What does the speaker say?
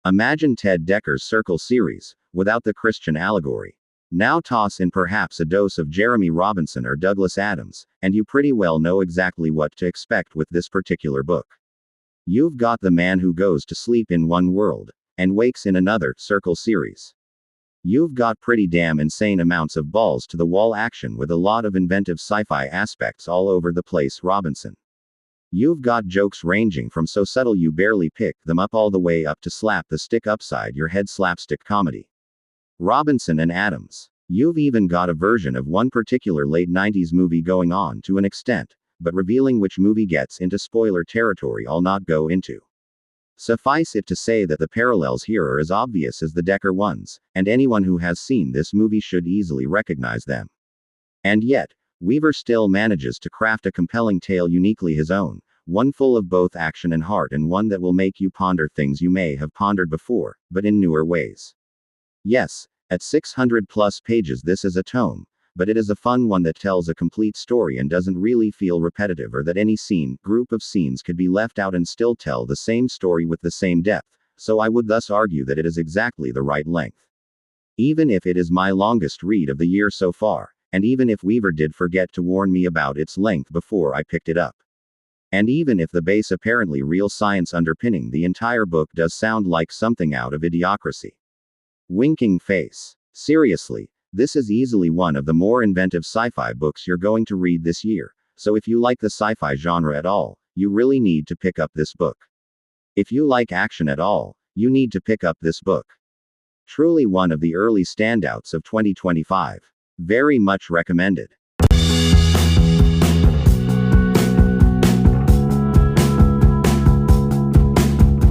Imagine Ted Decker's Circle series, without the Christian allegory. Now toss in perhaps a dose of Jeremy Robinson or Douglas Adams, and you pretty well know exactly what to expect with this particular book. You've got the man who goes to sleep in one world, and wakes in another, Circle series. You've got pretty damn insane amounts of balls to the wall action with a lot of inventive sci-fi aspects all over the place, Robinson. You've got jokes ranging from so subtle you barely pick them up all the way up to slap the stick upside your head slapstick comedy. Robinson and Adams. You've even got a version of one particular late 90s movie going on to an extent, but revealing which movie gets into spoiler territory I'll not go into. Suffice it to say that the parallels here are as obvious as the Decker ones, and anyone who has seen this movie should easily recognize them. And yet, Weaver still manages to craft a compelling tale uniquely his own, one full of both action and heart, and one that will make you ponder things you may have pondered before, but in newer ways. Yes, at 600 plus pages this is a tome, but it is a fun one that tells a complete story and doesn't really feel repetitive, or that any group of scenes could be left out and still tell the same story with the same depth, so I would thus argue that it is exactly the right length. Even if it is my longest read of the year so far, and even if Weaver did forget to warn me about its length before I picked it up. And even if the base apparently real science underpinning the entire book does sound like something out of Idiocracy. Winking face. Seriously, this is easily one of the more inventive sci-fi books you're going to read this year, so if you like the sci-fi genre at all, you really need to pick up this book. If you like action at all, you need to pick up this book. Truly one of the early standouts of 2025. Very much recommended.